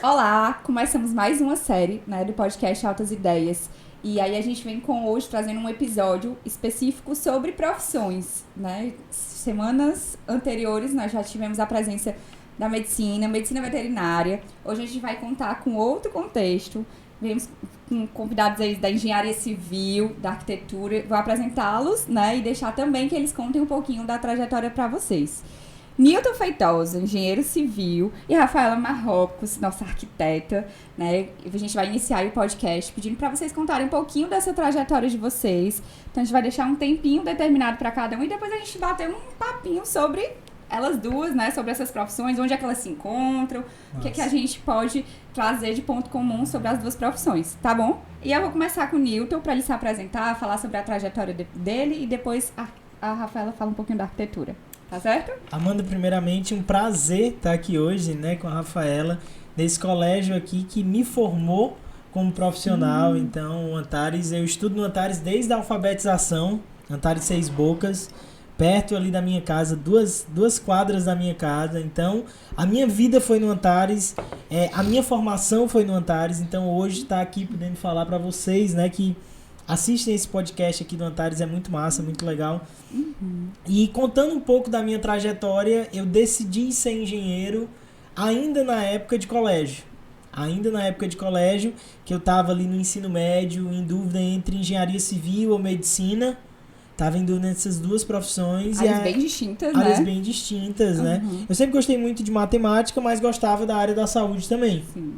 Olá, começamos mais uma série, né, do podcast Altas Ideias. E aí a gente vem hoje trazendo um episódio específico sobre profissões, né? Semanas anteriores nós já tivemos a presença da medicina veterinária. Hoje a gente vai contar com outro contexto. Vemos com convidados aí da engenharia civil, da arquitetura. Vou apresentá-los, né, e deixar também que eles contem um pouquinho da trajetória para vocês. Nilton Feitosa, engenheiro civil, e Rafaela Marrocos, nossa arquiteta, né? A gente vai iniciar o podcast pedindo para vocês contarem um pouquinho dessa trajetória de vocês. Então a gente vai deixar um tempinho determinado para cada um e depois a gente bater um papinho sobre elas duas, né? Sobre essas profissões, onde é que elas se encontram, o que é que a gente pode trazer de ponto comum sobre as duas profissões, tá bom? E eu vou começar com o Nilton para ele se apresentar, falar sobre a trajetória dele e depois a Rafaela fala um pouquinho da arquitetura. Tá certo? Amanda, primeiramente, um prazer estar aqui hoje, né, com a Rafaela, nesse colégio aqui que me formou como profissional. Então, o Antares, eu estudo no Antares desde a alfabetização, Antares Seis Bocas, perto ali da minha casa, duas quadras da minha casa. Então, a minha vida foi no Antares, a minha formação foi no Antares. Então, hoje está aqui podendo falar para vocês, né, que assistem esse podcast aqui do Antares, é muito massa, muito legal. E contando um pouco da minha trajetória, eu decidi ser engenheiro ainda na época de colégio. Ainda na época de colégio, que eu estava ali no ensino médio, em dúvida entre engenharia civil ou medicina. Estava em dúvida nessas duas profissões. Áreas bem distintas, né? Áreas bem distintas, né? Eu sempre gostei muito de matemática, mas gostava da área da saúde também. Sim.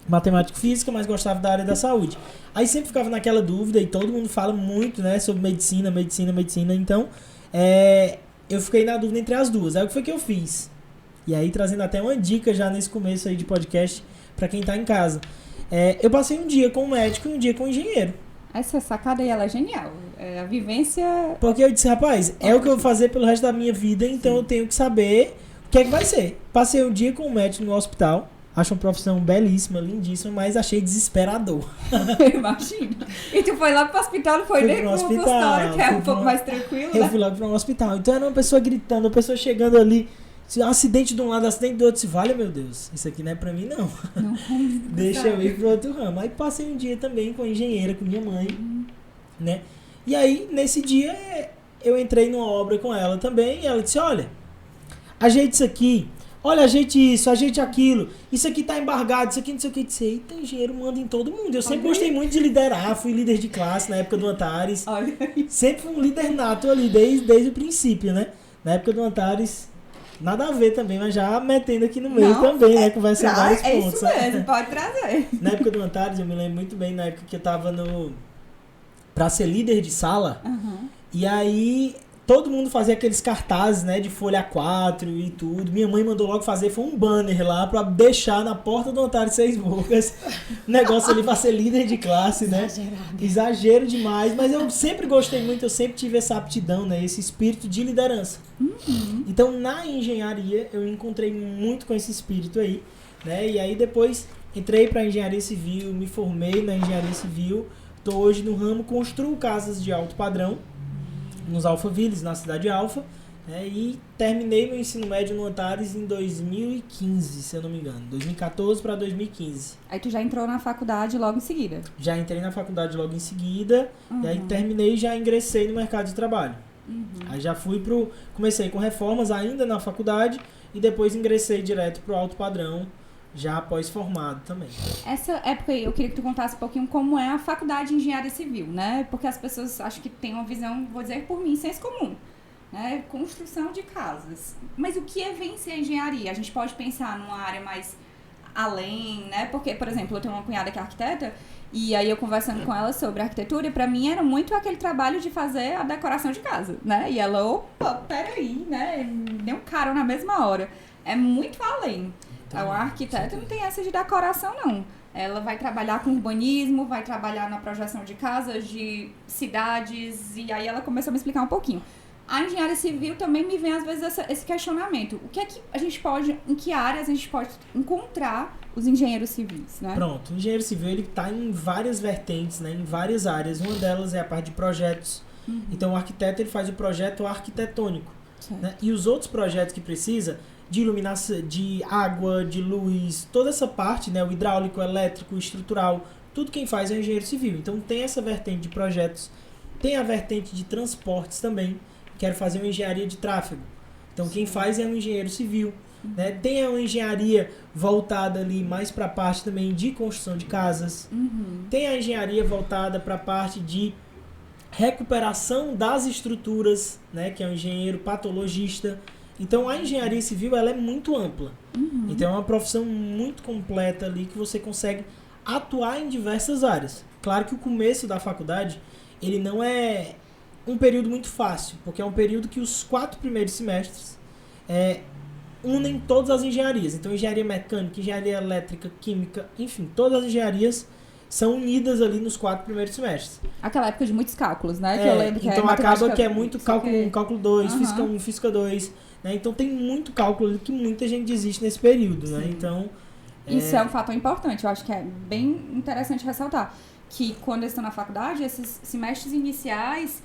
Matemática e física, mas gostava da área da saúde. Aí sempre ficava naquela dúvida, e todo mundo fala muito, né, sobre medicina. Então, eu fiquei na dúvida entre as duas. Aí o que foi que eu fiz? E aí, trazendo até uma dica já nesse começo aí de podcast, para quem tá em casa. Eu passei um dia com um médico e um dia com um engenheiro. Essa sacada aí, ela é genial. A vivência... Porque eu disse, rapaz, é o que eu vou fazer pelo resto da minha vida, então eu tenho que saber o que é que vai ser. Passei um dia com um médico no hospital. Acho uma profissão belíssima, lindíssima, mas achei desesperador. Imagina. E tu foi lá pro hospital, não foi nem pro consultório, que é um pouco mais tranquilo, né? Eu fui logo para um hospital. Então era uma pessoa gritando, uma pessoa chegando ali, acidente de um lado, acidente do outro. Vale, meu Deus, isso aqui não é pra mim, não. Deixa eu ir pro outro ramo. Aí passei um dia também com a engenheira, com minha mãe, né? E aí, nesse dia, eu entrei numa obra com ela também, e ela disse, olha, ajeite isso aqui. Olha, ajeite isso, ajeite aquilo. Isso aqui tá embargado, isso aqui não sei o que. Eu disse, eita, engenheiro manda em todo mundo. Eu sempre gostei muito de liderar, fui líder de classe na época do Antares. Olha aí. Sempre fui um líder nato ali, desde o princípio, né? Na época do Antares, nada a ver também, mas já metendo aqui no meio também, né? Conversando vários pontos. É isso mesmo, pode trazer. Na época do Antares, eu me lembro muito bem, na época que eu tava pra ser líder de sala. E aí... todo mundo fazia aqueles cartazes, né, de folha A4 e tudo. Minha mãe mandou logo fazer, foi um banner lá pra deixar na porta do Antares Seis Bocas. Negócio ali pra ser líder de classe, né? Exagero demais, mas eu sempre gostei muito, eu sempre tive essa aptidão, né, esse espírito de liderança. Então, na engenharia, eu encontrei muito com esse espírito aí, né? E aí depois entrei pra engenharia civil, me formei na engenharia civil. Tô hoje no ramo, construo casas de alto padrão, nos Alphavilles, na cidade Alfa, né, e terminei meu ensino médio no Antares em 2015, se eu não me engano, 2014 para 2015. Aí tu já entrou na faculdade logo em seguida? Já entrei na faculdade logo em seguida, e aí terminei e já ingressei no mercado de trabalho. Aí já comecei com reformas ainda na faculdade, e depois ingressei direto pro alto padrão, já após formado também. Essa época eu queria que tu contasse um pouquinho como é a faculdade de engenharia civil, né? Porque as pessoas acho que têm uma visão, vou dizer por mim, senso comum, né? Construção de casas. Mas o que vem ser engenharia? A gente pode pensar numa área mais além, né? Porque, por exemplo, eu tenho uma cunhada que é arquiteta, e aí eu conversando com ela sobre arquitetura, e pra mim era muito aquele trabalho de fazer a decoração de casa, né? E ela, opa, peraí, né? Deu um caro na mesma hora. É muito além. Então, a arquiteta não tem essa de decoração, não. Ela vai trabalhar com urbanismo, vai trabalhar na projeção de casas, de cidades, e aí ela começou a me explicar um pouquinho. A engenharia civil também me vem, às vezes, esse questionamento. O que é que a gente pode, em que áreas a gente pode encontrar os engenheiros civis, né? Pronto, o engenheiro civil ele está em várias vertentes, né, em várias áreas. Uma delas é a parte de projetos. Então, o arquiteto ele faz o projeto arquitetônico. Né? E os outros projetos que precisa, de iluminação, de água, de luz, toda essa parte, né, o hidráulico, elétrico, estrutural, tudo quem faz é o engenheiro civil. Então tem essa vertente de projetos, tem a vertente de transportes também. Quero fazer uma engenharia de tráfego. Então quem faz é um engenheiro civil. Né? Tem uma engenharia voltada ali mais para a parte também de construção de casas. Tem a engenharia voltada para a parte de recuperação das estruturas, né? Que é um engenheiro patologista. Então a engenharia civil ela é muito ampla. Então é uma profissão muito completa ali que você consegue atuar em diversas áreas. Claro que o começo da faculdade ele não é um período muito fácil, porque é um período que os 4 primeiros semestres unem todas as engenharias. Então, engenharia mecânica, engenharia elétrica, química, enfim, todas as engenharias são unidas ali nos 4 primeiros semestres. Aquela época de muitos cálculos, né? Que eu lembro que então, acaba que é muito cálculo 1, que... cálculo 2, física 1, física 2. Né? Então, tem muito cálculo ali que muita gente desiste nesse período. Né? Então, isso é um fator importante. Eu acho que é bem interessante ressaltar que quando eles estão na faculdade, esses semestres iniciais...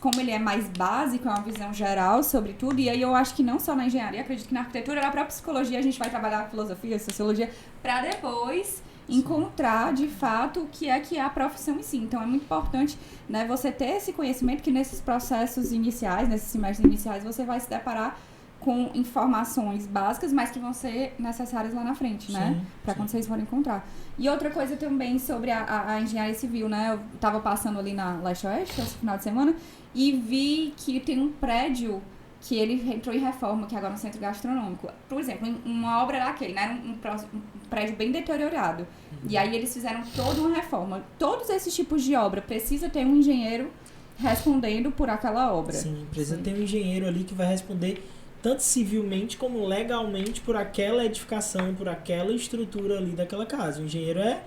como ele é mais básico, é uma visão geral sobre tudo, e aí eu acho que não só na engenharia, acredito que na arquitetura, na própria psicologia, a gente vai trabalhar filosofia, sociologia, para depois encontrar, de fato, o que é a profissão em si. Então, é muito importante, né, você ter esse conhecimento que nesses processos iniciais, nesses semestres iniciais, você vai se deparar com informações básicas, mas que vão ser necessárias lá na frente, né? Para quando vocês forem encontrar. E outra coisa também sobre a engenharia civil, né? Eu tava passando ali na Leste-Oeste esse final de semana e vi que tem um prédio que ele entrou em reforma, que agora é um centro gastronômico. Por exemplo, uma obra daquele, né? Era um prédio bem deteriorado. E aí eles fizeram toda uma reforma. Todos esses tipos de obra precisa ter um engenheiro respondendo por aquela obra. Sim, precisa ter um engenheiro ali que vai responder tanto civilmente como legalmente por aquela edificação, por aquela estrutura ali daquela casa. O engenheiro é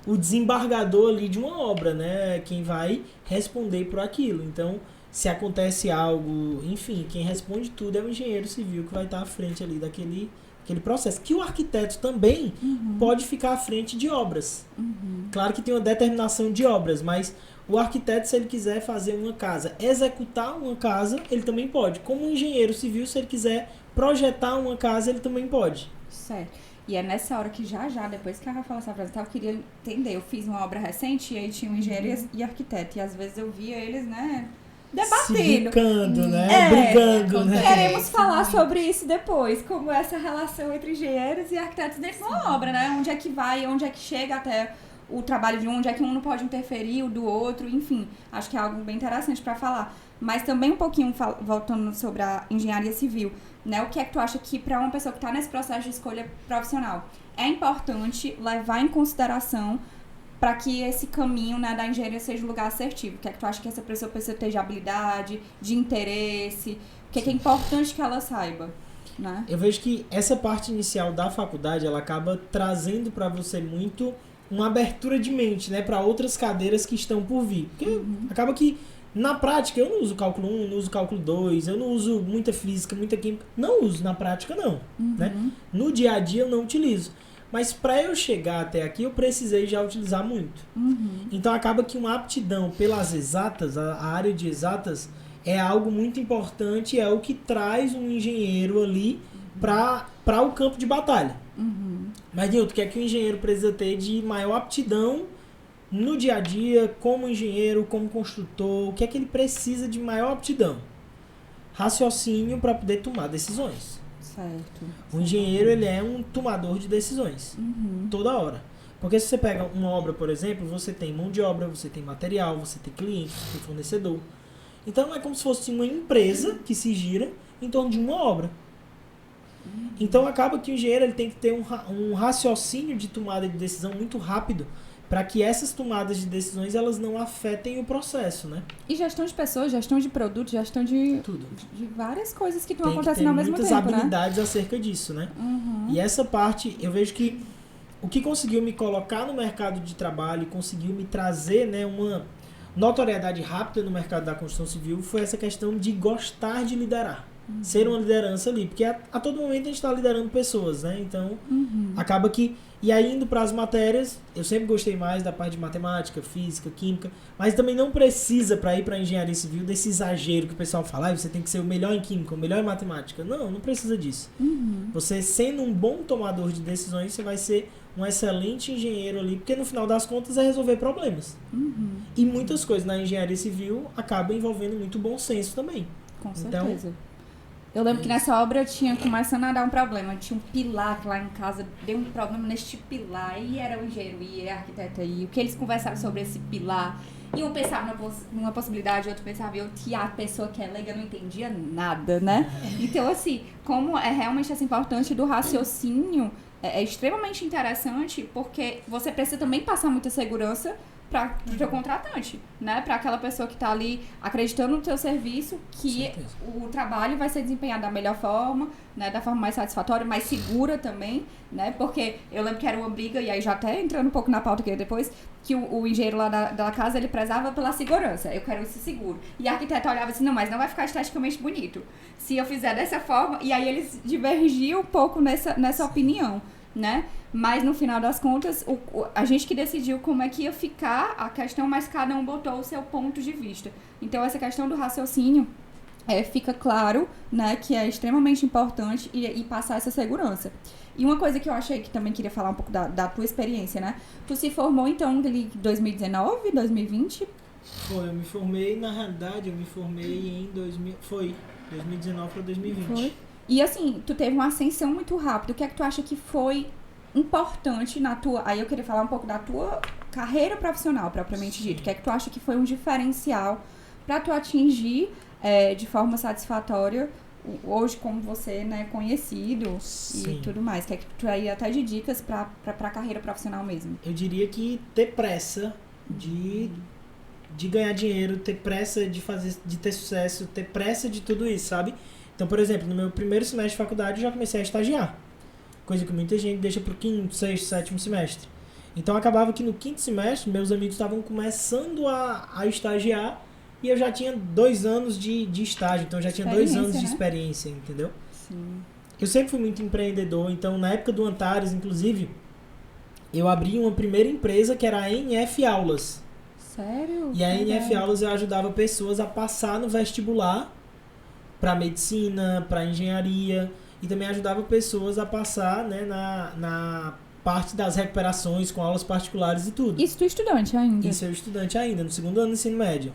o desembargador ali de uma obra, né? Quem vai responder por aquilo. Então, se acontece algo, enfim, quem responde tudo é o engenheiro civil que vai estar à frente ali daquele processo. Que o arquiteto também pode ficar à frente de obras. Claro que tem uma determinação de obras, mas o arquiteto, se ele quiser fazer uma casa, executar uma casa, ele também pode. Como um engenheiro civil, se ele quiser projetar uma casa, ele também pode. Certo. E é nessa hora que depois que a Rafaela se apresentar, eu queria entender. Eu fiz uma obra recente e aí tinha um engenheiro e arquiteto. E às vezes eu via eles, né, debatendo. Se bicando, né? Brigando, né? Queremos falar sobre isso depois. Como essa relação entre engenheiros e arquitetos dentro de uma obra, né? Onde é que vai, onde é que chega até o trabalho de um, onde é que um não pode interferir o do outro, enfim. Acho que é algo bem interessante para falar. Mas também um pouquinho voltando sobre a engenharia civil, né? O que é que tu acha que para uma pessoa que está nesse processo de escolha profissional é importante levar em consideração para que esse caminho, né, da engenharia seja um lugar assertivo? O que é que tu acha que essa pessoa precisa ter de habilidade, de interesse? O que é importante que ela saiba? Né? Eu vejo que essa parte inicial da faculdade, ela acaba trazendo para você muito uma abertura de mente, né, para outras cadeiras que estão por vir. Porque acaba que, na prática, eu não uso cálculo 1, não uso cálculo 2, eu não uso muita física, muita química. Não uso na prática, não. Né? No dia a dia, eu não utilizo. Mas para eu chegar até aqui, eu precisei já utilizar muito. Então, acaba que uma aptidão pelas exatas, a área de exatas, é algo muito importante, é o que traz um engenheiro ali para o campo de batalha. Mas, Nilton, o que é que o engenheiro precisa ter de maior aptidão no dia a dia, como engenheiro, como construtor? O que é que ele precisa de maior aptidão? Raciocínio para poder tomar decisões. Certo. O engenheiro, ele é um tomador de decisões. Toda hora. Porque se você pega uma obra, por exemplo, você tem mão de obra, você tem material, você tem cliente, você tem fornecedor. Então, é como se fosse uma empresa que se gira em torno de uma obra. Então acaba que o engenheiro ele tem que ter um raciocínio de tomada de decisão muito rápido para que essas tomadas de decisões elas não afetem o processo, né? E gestão de pessoas, gestão de produtos, gestão de tudo, de várias coisas que estão acontecendo ao mesmo tempo, né? Tem muitas habilidades acerca disso, né? E essa parte, eu vejo que o que conseguiu me colocar no mercado de trabalho, conseguiu me trazer, né, uma notoriedade rápida no mercado da construção civil foi essa questão de gostar de liderar. ser uma liderança ali. Porque a todo momento a gente está liderando pessoas, né? Então, acaba que... E aí, indo para as matérias, eu sempre gostei mais da parte de matemática, física, química, mas também não precisa, para ir para engenharia civil, desse exagero que o pessoal fala, você tem que ser o melhor em química, o melhor em matemática. Não precisa disso. Você, sendo um bom tomador de decisões, você vai ser um excelente engenheiro ali, porque no final das contas é resolver problemas. E muitas coisas na engenharia civil acabam envolvendo muito bom senso também. Com certeza. Eu lembro que nessa obra eu tinha começando a dar um problema. Tinha um pilar lá em casa, deu um problema neste pilar. E era o engenheiro, e a arquiteta, e o que eles conversaram sobre esse pilar. E um pensava numa possibilidade, outro pensava em outra, e a pessoa que é leiga não entendia nada, né? Então, assim, como é realmente essa importante do raciocínio, é extremamente interessante, porque você precisa também passar muita segurança para o teu contratante, né? Para aquela pessoa que está ali acreditando no teu serviço, que o trabalho vai ser desempenhado da melhor forma, né? Da forma mais satisfatória, mais segura também, né? Porque eu lembro que era uma briga, e aí já até entrando um pouco na pauta aqui depois, que o engenheiro lá da casa, ele prezava pela segurança. Eu quero esse seguro. E a arquiteta olhava assim, não, mas não vai ficar esteticamente bonito se eu fizer dessa forma. E aí eles divergiam um pouco nessa opinião, né? Mas no final das contas, a gente que decidiu como é que ia ficar a questão, mas cada um botou o seu ponto de vista. Então essa questão do raciocínio fica claro, né, que é extremamente importante e passar essa segurança. E uma coisa que eu achei que também queria falar um pouco da tua experiência, né? Tu se formou então em 2019, 2020? Foi, eu me formei, na realidade, em 2019 para 2020. Foi. E assim, tu teve uma ascensão muito rápida. O que é que tu acha que foi importante na tua... Aí eu queria falar um pouco da tua carreira profissional, propriamente dito. O que é que tu acha que foi um diferencial para tu atingir de forma satisfatória hoje como você, né, conhecido e tudo mais? O que é que tu aí até de dicas para a carreira profissional mesmo? Eu diria que ter pressa de ganhar dinheiro, ter pressa de ter sucesso, ter pressa de tudo isso, sabe? Então, por exemplo, no meu primeiro semestre de faculdade eu já comecei a estagiar. Coisa que muita gente deixa pro 5º, 6º, 7º semestre. Então acabava que no 5º semestre meus amigos estavam começando a estagiar e eu já tinha 2 anos de estágio, então eu já tinha 2 anos de experiência, entendeu? Sim. Eu sempre fui muito empreendedor, então na época do Antares, inclusive, eu abri uma primeira empresa que era a NF Aulas. Sério? E a NF Aulas eu ajudava pessoas a passar no vestibular para medicina, para engenharia, e também ajudava pessoas a passar, né, na parte das recuperações com aulas particulares e tudo. Isso tu é estudante ainda? Isso eu estudante ainda, no 2º ano do ensino médio.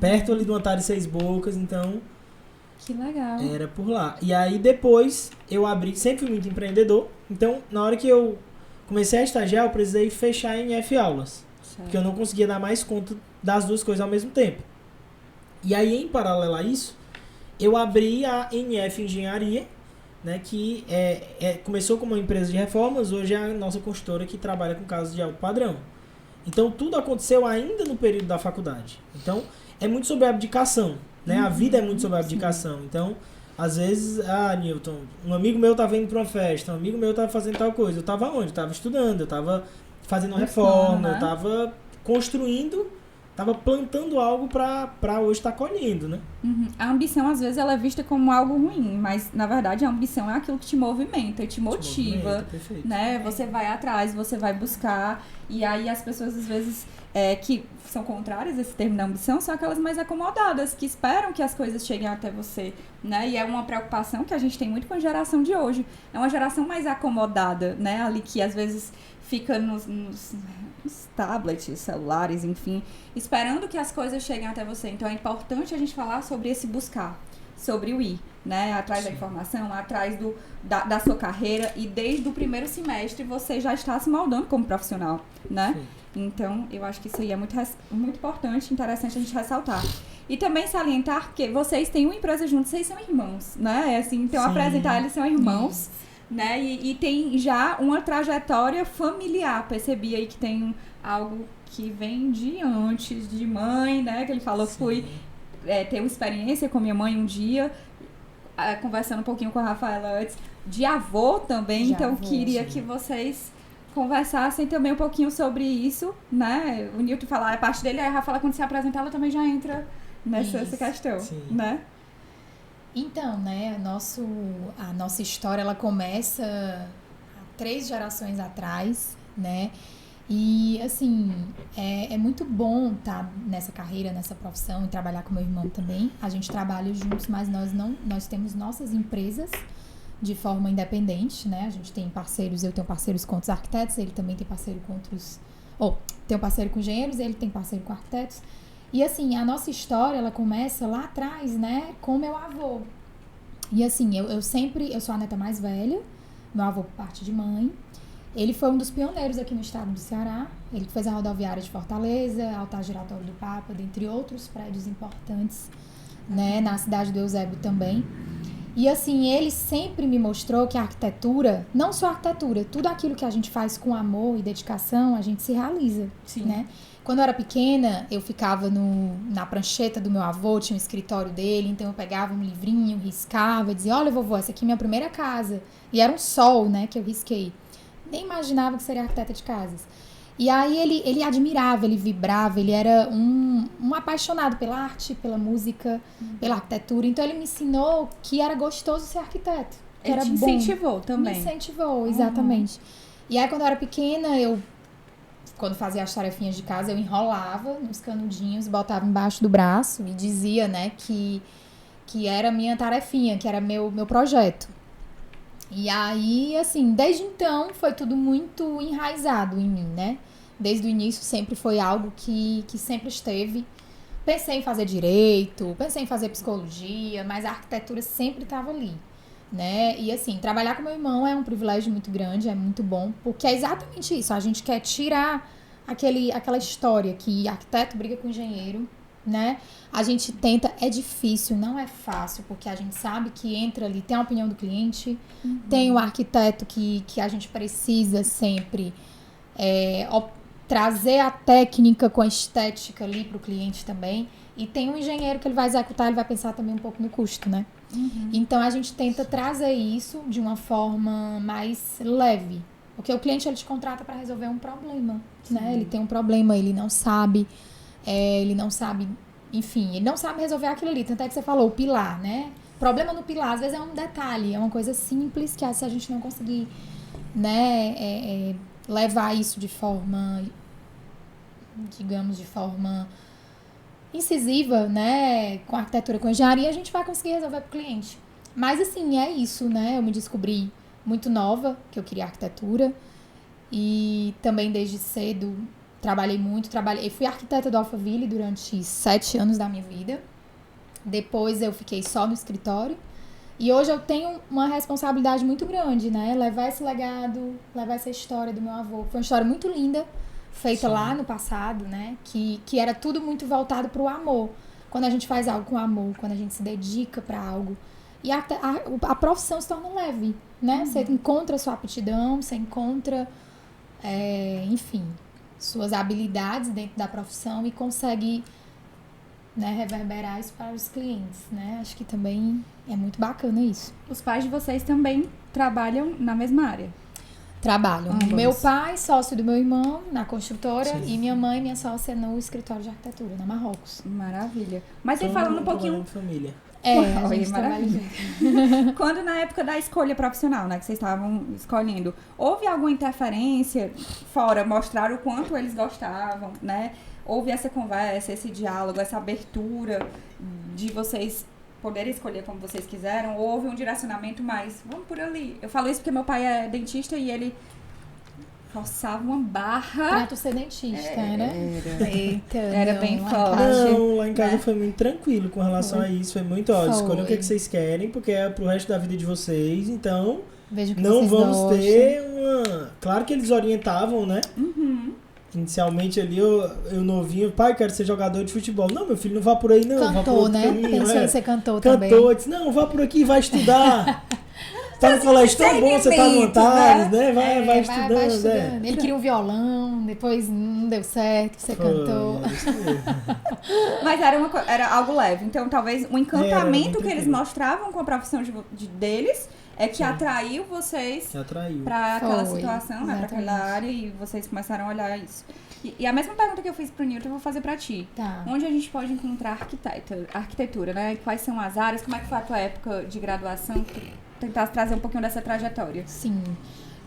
Perto ali do Antares 6 Bocas, então... Que legal. Era por lá. E aí depois eu abri, sempre fui muito empreendedor, então na hora que eu comecei a estagiar, eu precisei fechar a NF Aulas. Certo. Porque eu não conseguia dar mais conta das duas coisas ao mesmo tempo. E aí, em paralelo a isso, eu abri a NF Engenharia, né, que começou como uma empresa de reformas, hoje é a nossa consultora que trabalha com casos de alto padrão. Então, tudo aconteceu ainda no período da faculdade. Então, é muito sobre abdicação, né? A vida é muito sobre abdicação. Então, às vezes, Newton, um amigo meu estava indo para uma festa, um amigo meu estava fazendo tal coisa. Eu estava onde? Eu estava estudando, eu estava fazendo uma reforma, eu estava construindo, estava plantando algo para hoje estar colhendo, né? A ambição, às vezes, ela é vista como algo ruim, mas, na verdade, a ambição é aquilo que te movimenta, te motiva, né? Você vai atrás, você vai buscar, e aí as pessoas, às vezes, que são contrárias a esse termo da ambição, são aquelas mais acomodadas, que esperam que as coisas cheguem até você, né? E é uma preocupação que a gente tem muito com a geração de hoje. É uma geração mais acomodada, né? Ali que, às vezes, fica nos tablets, celulares, enfim, esperando que as coisas cheguem até você. Então é importante a gente falar sobre esse buscar, sobre o ir, né? Atrás da informação, atrás da sua carreira, e desde o primeiro semestre você já está se moldando como profissional, né? Sim. Então eu acho que isso aí é muito importante, interessante a gente ressaltar. E também salientar que vocês têm uma empresa juntos, vocês são irmãos, né? Assim, então apresentar eles são irmãos. Né? E tem já uma trajetória familiar. Percebi aí que tem algo que vem de antes, de mãe, né? Que ele falou que fui ter uma experiência com minha mãe um dia, conversando um pouquinho com a Rafaela antes, de avô também. Então queria que vocês conversassem também um pouquinho sobre isso, né? O Newton falar a parte dele, aí a Rafaela, quando se apresentar, ela também já entra nessa questão, né? Então, né, a nossa história, ela começa há 3 gerações atrás, né? E, assim, é muito bom estar nessa carreira, nessa profissão e trabalhar com meu irmão também. A gente trabalha juntos, mas nós temos nossas empresas de forma independente, né? A gente tem parceiros, eu tenho parceiros com outros arquitetos, ele também tem parceiro com outros... tem um parceiro com engenheiros, ele tem parceiro com arquitetos. E, assim, a nossa história, ela começa lá atrás, né? Com meu avô. E, assim, eu sou a neta mais velha, meu avô por parte de mãe. Ele foi um dos pioneiros aqui no estado do Ceará. Ele fez a rodoviária de Fortaleza, altar giratório do Papa, dentre outros prédios importantes, né? Na cidade do Eusébio também. E, assim, ele sempre me mostrou que a arquitetura, não só a arquitetura, tudo aquilo que a gente faz com amor e dedicação, a gente se realiza, né? Quando eu era pequena, eu ficava na prancheta do meu avô, tinha um escritório dele, então eu pegava um livrinho, riscava, dizia, olha, vovô, essa aqui é minha primeira casa. E era um sol, né, que eu risquei. Nem imaginava que seria arquiteta de casas. E aí ele admirava, ele vibrava, ele era um apaixonado pela arte, pela música, pela arquitetura. Então ele me ensinou que era gostoso ser arquiteto. Que Ele era te bom. incentivou também. Me incentivou, exatamente. E aí quando eu era pequena, quando fazia as tarefinhas de casa, eu enrolava nos canudinhos, botava embaixo do braço e dizia, né, que era minha tarefinha, que era meu projeto. E aí, assim, desde então foi tudo muito enraizado em mim, né? Desde o início sempre foi algo que sempre esteve. Pensei em fazer direito, pensei em fazer psicologia, mas a arquitetura sempre estava ali, né? E assim, trabalhar com meu irmão é um privilégio muito grande, é muito bom, porque é exatamente isso, a gente quer tirar aquela história que arquiteto briga com engenheiro, né? A gente tenta, é difícil, não é fácil, porque a gente sabe que entra ali, tem a opinião do cliente, tem o arquiteto que a gente precisa sempre trazer a técnica com a estética ali para o cliente também, e tem um engenheiro que ele vai executar, ele vai pensar também um pouco no custo, né? Então a gente tenta trazer isso de uma forma mais leve, porque o cliente ele te contrata para resolver um problema, né? Ele tem um problema, ele não sabe, enfim, ele não sabe resolver aquilo ali. Tanto é que você falou, o pilar, né? Problema no pilar, às vezes é um detalhe, é uma coisa simples que se a gente não conseguir, né, levar isso de forma, digamos, de forma incisiva, né, com arquitetura, com engenharia, a gente vai conseguir resolver para o cliente. Mas, assim, é isso, né? Eu me descobri muito nova, que eu queria arquitetura. E também desde cedo trabalhei muito. Eu fui arquiteta do Alphaville durante 7 anos da minha vida. Depois eu fiquei só no escritório. E hoje eu tenho uma responsabilidade muito grande, né? Levar esse legado, levar essa história do meu avô. Foi uma história muito linda, feita lá no passado, né? Que era tudo muito voltado para o amor. Quando a gente faz algo com amor, quando a gente se dedica para algo. E a profissão se torna leve, né? Você encontra a sua aptidão, você encontra, enfim, suas habilidades dentro da profissão e consegue, né, reverberar isso para os clientes, né? Acho que também é muito bacana isso. Os pais de vocês também trabalham na mesma área? Trabalham. Meu pai, sócio do meu irmão, na construtora, e minha mãe, minha sócia, no escritório de arquitetura, na Marrocos. Maravilha. Mas aí falando um pouquinho... família. A gente maravilha. Quando na época da escolha profissional, né, que vocês estavam escolhendo, houve alguma interferência fora, mostrar o quanto eles gostavam, né? Houve essa conversa, esse diálogo, essa abertura de vocês poderem escolher como vocês quiseram? Ou houve um direcionamento mais, vamos por ali? Eu falo isso porque meu pai é dentista e ele forçava uma barra. Pra tu ser dentista, né? Eita, era bem forte. Não, lá em casa foi muito tranquilo com relação a isso. Foi muito, escolha o que vocês querem, porque é pro resto da vida de vocês, então não vamos ter uma... Claro que eles orientavam, né? Inicialmente ali, eu novinho, pai, quero ser jogador de futebol. Não, meu filho, não vá por aí não. Cantor, vá por outro né? caminho, Pensou em ser cantor também. Cantor, disse, não, vá por aqui, vai estudar. Tá no colégio tão bom, você tá no Antares, né? Vai estudando. Vai estudando. Ele queria um violão, depois não deu certo, você cantou. Mas era algo leve. Então, talvez o encantamento que eles mostravam com a profissão deles é que atraiu vocês para aquela situação, né? Para aquela área, e vocês começaram a olhar isso. E a mesma pergunta que eu fiz pro Newton, eu vou fazer pra ti. Tá. Onde a gente pode encontrar arquitetura, né? Quais são as áreas? Como é que foi a tua época de graduação? Tentar trazer um pouquinho dessa trajetória. Sim.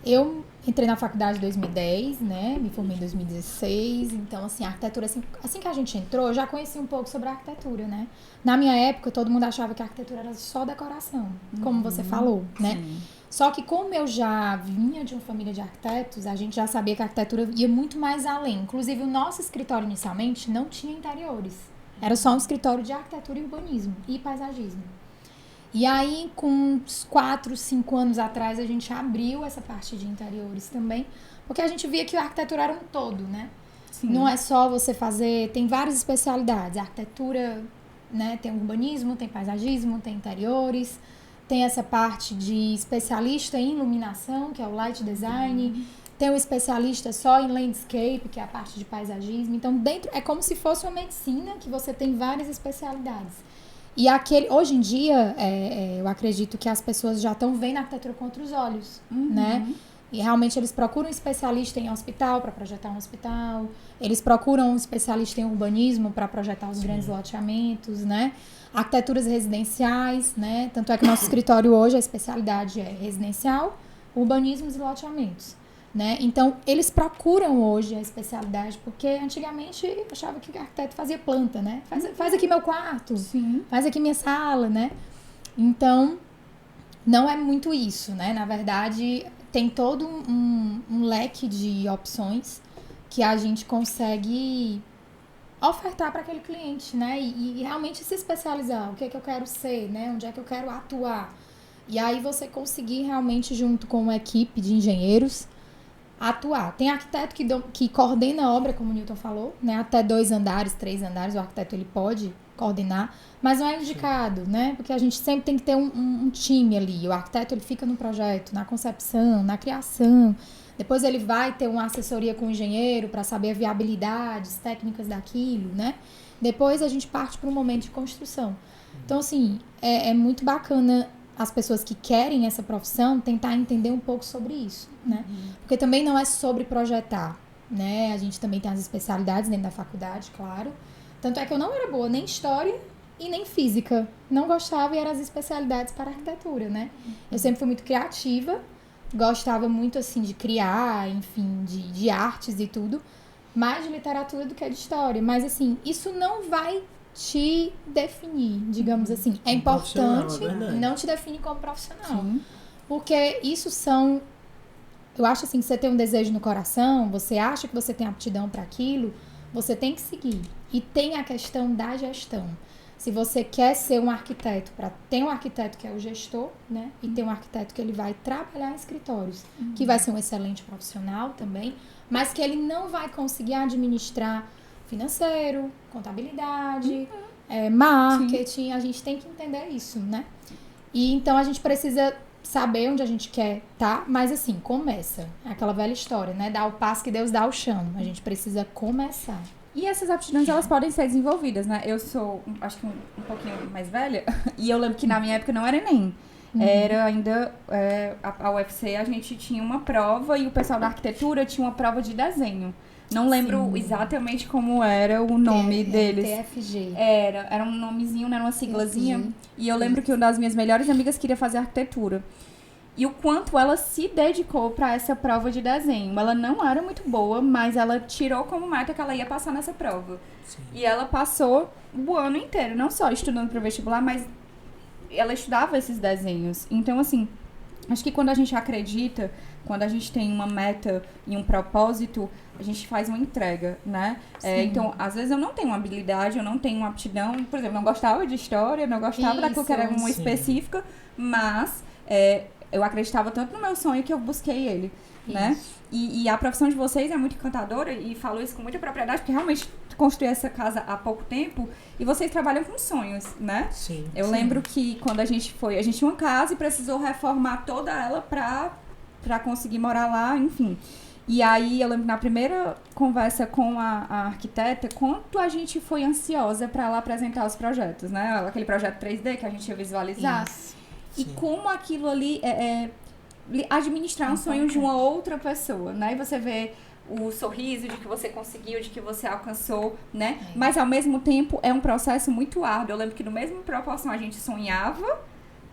Eu entrei na faculdade em 2010, né? Me formei em 2016. Então, assim, a arquitetura, assim que a gente entrou, eu já conheci um pouco sobre a arquitetura, né? Na minha época, todo mundo achava que a arquitetura era só decoração, como você falou, né? Sim. Só que como eu já vinha de uma família de arquitetos, a gente já sabia que a arquitetura ia muito mais além. Inclusive, o nosso escritório, inicialmente, não tinha interiores. Era só um escritório de arquitetura e urbanismo e paisagismo. E aí, com uns 4, 5 anos atrás, a gente abriu essa parte de interiores também, porque a gente via que a arquitetura era um todo, né? Sim. Não é só você fazer... Tem várias especialidades. A arquitetura, né? Tem urbanismo, tem paisagismo, tem interiores... Tem essa parte de especialista em iluminação, que é o light design. Tem o especialista só em landscape, que é a parte de paisagismo. Então, dentro é como se fosse uma medicina, que você tem várias especialidades. E hoje em dia, eu acredito que as pessoas já estão vendo a arquitetura com outros olhos, né? E realmente eles procuram um especialista em hospital para projetar um hospital. Eles procuram um especialista em urbanismo para projetar os grandes loteamentos, né? Arquiteturas residenciais, né? Tanto é que o nosso escritório hoje, a especialidade é residencial, urbanismos e loteamentos, né? Então, eles procuram hoje a especialidade, porque antigamente eu achava que o arquiteto fazia planta, né? Faz aqui meu quarto, Sim. Faz aqui minha sala, né? Então, não é muito isso, né? Na verdade, tem todo um leque de opções que a gente consegue ofertar para aquele cliente, né? E realmente se especializar. O que é que eu quero ser, né? Onde é que eu quero atuar? E aí você conseguir realmente, junto com uma equipe de engenheiros, atuar. Tem arquiteto que coordena a obra, como o Newton falou, né? Até 2 andares, 3 andares, o arquiteto ele pode coordenar, mas não é indicado, né? Porque a gente sempre tem que ter um time ali. O arquiteto ele fica no projeto, na concepção, na criação. Depois ele vai ter uma assessoria com o engenheiro para saber viabilidades técnicas daquilo, né? Depois a gente parte para um momento de construção. Então, assim, é muito bacana as pessoas que querem essa profissão tentar entender um pouco sobre isso, né? Porque também não é sobre projetar, né? A gente também tem as especialidades dentro da faculdade, claro. Tanto é que eu não era boa nem em história e nem física. Não gostava e eram as especialidades para arquitetura, né? Eu sempre fui muito criativa, gostava muito, assim, de criar, enfim, de artes e tudo, mais de literatura do que de história. Mas, assim, isso não vai te definir, digamos assim. É importante, não te define como profissional. Sim. Porque isso são... Eu acho, assim, que você tem um desejo no coração, você acha que você tem aptidão para aquilo, você tem que seguir. E tem a questão da gestão. Se você quer ser um arquiteto, tem um arquiteto que é o gestor, né? E tem um arquiteto que ele vai trabalhar em escritórios, que vai ser um excelente profissional também, mas que ele não vai conseguir administrar financeiro, contabilidade, marketing. A gente tem que entender isso, né? E então a gente precisa saber onde a gente quer tá, mas assim, começa. É aquela velha história, né? Dá o passo que Deus dá o chão. A gente precisa começar. E essas aptidões, elas podem ser desenvolvidas, né? Eu sou, acho que um pouquinho mais velha, e eu lembro que na minha época não era Enem. Era ainda, a UFC, a gente tinha uma prova e o pessoal da arquitetura tinha uma prova de desenho. Não lembro exatamente como era o nome deles. TFG. Era um nomezinho, né? Uma siglazinha. E eu lembro que uma das minhas melhores amigas queria fazer arquitetura. E o quanto ela se dedicou para essa prova de desenho. Ela não era muito boa, mas ela tirou como meta que ela ia passar nessa prova. Sim. E ela passou o ano inteiro, não só estudando para o vestibular, mas ela estudava esses desenhos. Então, assim, acho que quando a gente acredita, quando a gente tem uma meta e um propósito, a gente faz uma entrega, né? Então, às vezes eu não tenho uma habilidade, eu não tenho uma aptidão. Por exemplo, não gostava de história, não gostava daquilo que era uma específica, mas... eu acreditava tanto no meu sonho que eu busquei ele, né? E a profissão de vocês é muito encantadora, e falo isso com muita propriedade, porque realmente construí essa casa há pouco tempo, e vocês trabalham com sonhos, né? Sim. Eu lembro que quando a gente tinha uma casa e precisou reformar toda ela pra conseguir morar lá, enfim. E aí eu lembro na primeira conversa com a arquiteta, quanto a gente foi ansiosa pra lá apresentar os projetos, né? Aquele projeto 3D que a gente ia visualizar. Isso. e como aquilo ali administrar um sonho de uma outra pessoa, né? E você vê o sorriso de que você conseguiu, de que você alcançou, né? Mas ao mesmo tempo é um processo muito árduo. Eu lembro que no mesmo proporção a gente sonhava,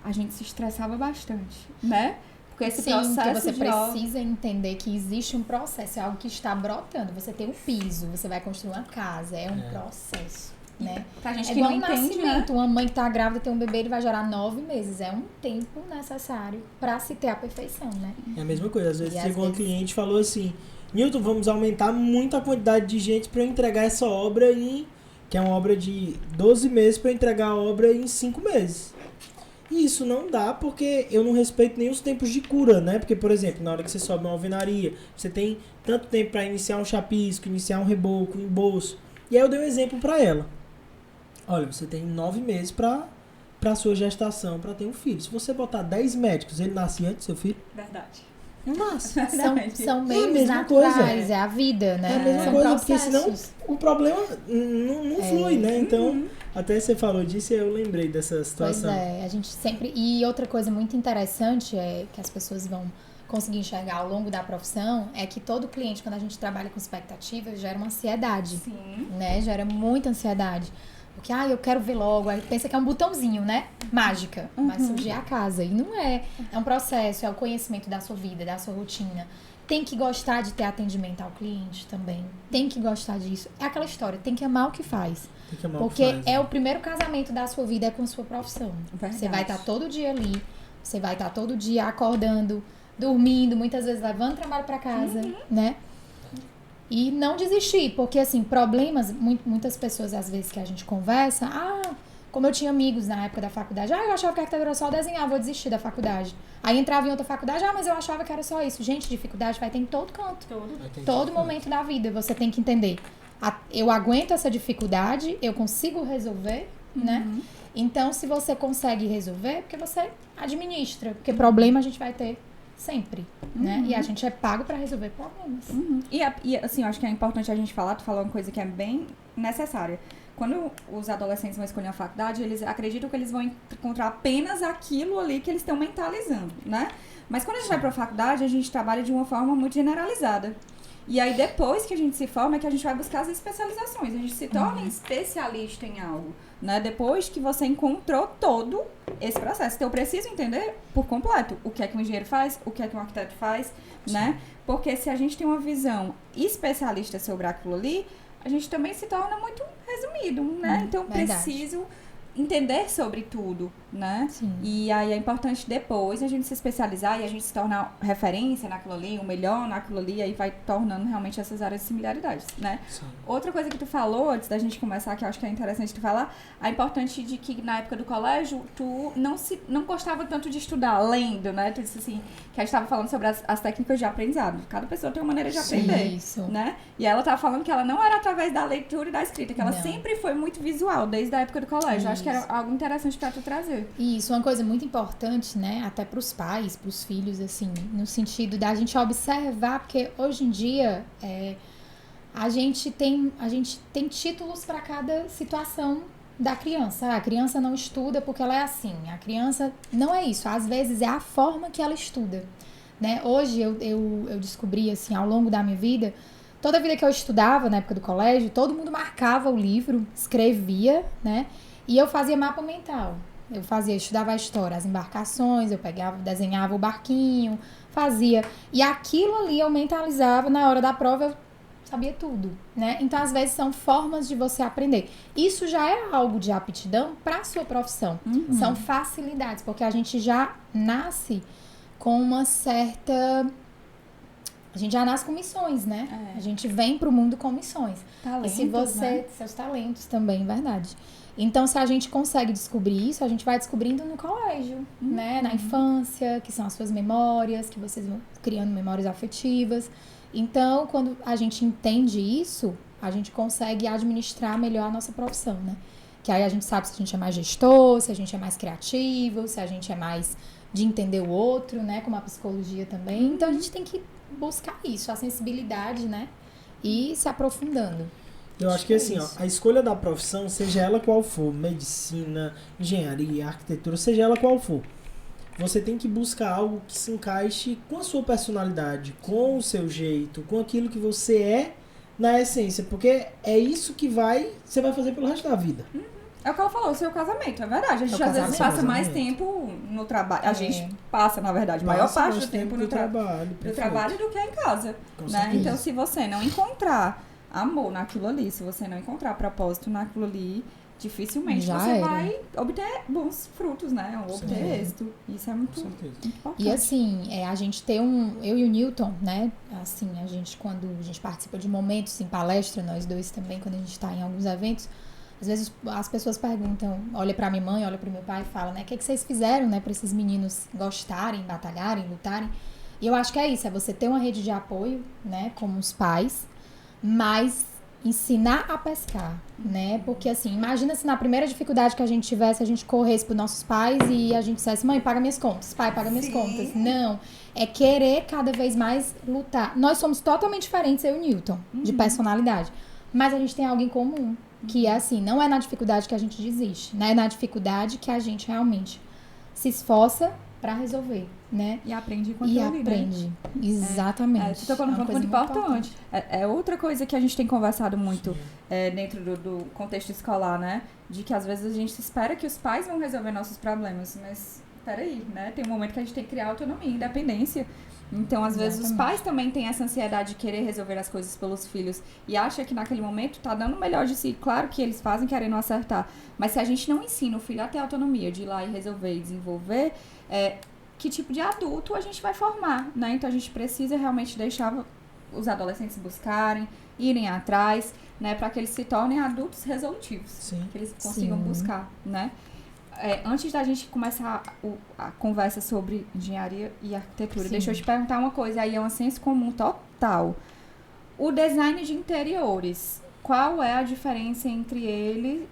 a gente se estressava bastante, né? Porque esse processo que você precisa entender que existe um processo, é algo que está brotando. Você tem um piso, você vai construir uma casa, é um processo. Né? Pra gente é que igual não entende, nascimento. Né? Uma mãe que tá grávida tem um bebê, ele vai gerar 9 meses. É um tempo necessário para se ter a perfeição, né? É a mesma coisa. Às vezes chegou um cliente e falou assim: Newton, vamos aumentar muito a quantidade de gente para eu entregar essa obra que é uma obra de 12 meses, para eu entregar a obra em 5 meses. E isso não dá porque eu não respeito nem os tempos de cura, né? Porque, por exemplo, na hora que você sobe uma alvenaria, você tem tanto tempo para iniciar um chapisco, iniciar um reboco, um embolso. E aí eu dei um exemplo para ela. Olha, você tem 9 meses para sua gestação, para ter um filho. Se você botar 10 médicos, ele nasce antes do seu filho? Verdade. Não nasce. São meios naturais, é a vida, né? É a mesma coisa, porque senão o problema não flui, né? Então, até você falou disso e eu lembrei dessa situação. Pois é, a gente sempre... E outra coisa muito interessante é que as pessoas vão conseguir enxergar ao longo da profissão é que todo cliente, quando a gente trabalha com expectativas, gera uma ansiedade. Sim. Né? Gera muita ansiedade. Porque, eu quero ver logo. Aí pensa que é um botãozinho, né? Mágica. Vai surgir a casa. E não é. É um processo, é o conhecimento da sua vida, da sua rotina. Tem que gostar de ter atendimento ao cliente também. Tem que gostar disso. É aquela história, tem que amar o que faz. Tem que amar porque o que faz, é o primeiro casamento da sua vida, é com a sua profissão. Verdade. Você vai estar todo dia ali. Você vai estar todo dia acordando, dormindo, muitas vezes levando trabalho para casa, né? E não desistir, porque assim, problemas, muitas pessoas às vezes que a gente conversa, como eu tinha amigos na época da faculdade, eu achava que a arquitetura era só desenhar, vou desistir da faculdade. Aí entrava em outra faculdade, mas eu achava que era só isso. Gente, dificuldade vai ter em todo canto. Todo momento da vida, você tem que entender. Eu aguento essa dificuldade, eu consigo resolver, né? Então, se você consegue resolver, é porque você administra, porque problema a gente vai ter sempre, né? E a gente é pago para resolver problemas. E assim, eu acho que é importante a gente falar, tu falou uma coisa que é bem necessária. Quando os adolescentes vão escolher a faculdade, eles acreditam que eles vão encontrar apenas aquilo ali que eles estão mentalizando, né? Mas quando a gente vai para a faculdade, a gente trabalha de uma forma muito generalizada. E aí, depois que a gente se forma, é que a gente vai buscar as especializações. A gente se torna especialista em algo, né? Depois que você encontrou todo esse processo. Então, eu preciso entender por completo o que é que um engenheiro faz, o que é que um arquiteto faz, né? Porque se a gente tem uma visão especialista sobre aquilo ali, a gente também se torna muito resumido, né? Então, eu preciso entender sobre tudo, né? Sim. E aí é importante depois a gente se especializar e a gente se tornar referência naquilo ali, o melhor naquilo ali, aí vai tornando realmente essas áreas de similaridades, né? Sim. Outra coisa que tu falou, antes da gente começar, que eu acho que é interessante tu falar, a importante de que na época do colégio, tu não gostava tanto de estudar, lendo, né? Tu disse assim, que a gente estava falando sobre as técnicas de aprendizado. Cada pessoa tem uma maneira de aprender, né? E ela tava falando que ela não era através da leitura e da escrita, que ela sempre foi muito visual, desde a época do colégio. Eu acho que era algo interessante pra tu trazer. Isso, uma coisa muito importante, né, até pros pais, pros filhos, assim, no sentido da gente observar, porque hoje em dia a gente tem títulos para cada situação da criança. A criança não estuda porque ela é assim. A criança não é isso. Às vezes é a forma que ela estuda, né? Hoje eu descobri, assim, ao longo da minha vida, toda a vida que eu estudava, na época do colégio, todo mundo marcava o livro, escrevia, né? E eu fazia mapa mental. Estudava a história, as embarcações, eu desenhava o barquinho, fazia. E aquilo ali eu mentalizava, na hora da prova eu sabia tudo, né? Então, às vezes, são formas de você aprender. Isso já é algo de aptidão para a sua profissão. São facilidades, porque a gente já nasce com uma certa... A gente já nasce com missões, né? A gente vem pro mundo com missões. Talentos, e se você... né? Seus talentos também, verdade. Então, se a gente consegue descobrir isso, a gente vai descobrindo no colégio, né? Na infância, que são as suas memórias, que vocês vão criando memórias afetivas. Então, quando a gente entende isso, a gente consegue administrar melhor a nossa profissão, né? Que aí a gente sabe se a gente é mais gestor, se a gente é mais criativo, se a gente é mais de entender o outro, né? Como a psicologia também. Então, a gente tem que buscar isso, a sensibilidade, né? E se aprofundando. Eu acho que assim, a escolha da profissão, seja ela qual for, medicina, engenharia, arquitetura, seja ela qual for, você tem que buscar algo que se encaixe com a sua personalidade, com o seu jeito, com aquilo que você é na essência, porque é isso que você vai fazer pelo resto da vida. É o que ela falou, o seu casamento, é verdade. A gente às vezes passa mais tempo no trabalho. A gente passa, na verdade, a maior parte do tempo no trabalho do que em casa. Né? Então, se você não encontrar amor naquilo ali, se você não encontrar propósito naquilo ali, dificilmente você vai obter bons frutos, né? Ou obter êxito. Isso é muito importante. E assim, a gente tem eu e o Newton, né? Assim, quando a gente participa de momentos em palestra, nós dois também, quando a gente está em alguns eventos, às vezes as pessoas perguntam, olha pra minha mãe, olha pro meu pai e falam, né? O que vocês fizeram, né? Pra esses meninos gostarem, batalharem, lutarem. E eu acho que é isso, é você ter uma rede de apoio, né? Como os pais, mas ensinar a pescar, né? Porque assim, imagina se na primeira dificuldade que a gente tivesse, a gente corresse pros nossos pais e a gente dissesse, mãe, paga minhas contas, pai, paga minhas contas. Não, é querer cada vez mais lutar. Nós somos totalmente diferentes, eu e o Newton, de personalidade. Mas a gente tem algo em comum, que é assim, não é na dificuldade que a gente desiste, né? É na dificuldade que a gente realmente se esforça para resolver, né? E aprende enquanto ali, aprende, né? Exatamente. Você tocou num ponto muito importante. É outra coisa que a gente tem conversado muito dentro do contexto escolar, né? De que às vezes a gente espera que os pais vão resolver nossos problemas, mas peraí, né? Tem um momento que a gente tem que criar autonomia, independência. Então, às vezes, os pais também têm essa ansiedade de querer resolver as coisas pelos filhos e acha que naquele momento tá dando o melhor de si. Claro que eles fazem querendo acertar, mas se a gente não ensina o filho a ter autonomia de ir lá e resolver e desenvolver, que tipo de adulto a gente vai formar, né? Então, a gente precisa realmente deixar os adolescentes buscarem, irem atrás, né? Para que eles se tornem adultos resolutivos. Sim. Que eles consigam buscar, né? Antes da gente começar a conversa sobre engenharia e arquitetura, deixa eu te perguntar uma coisa, aí é um senso comum total. O design de interiores, qual é a diferença entre ele,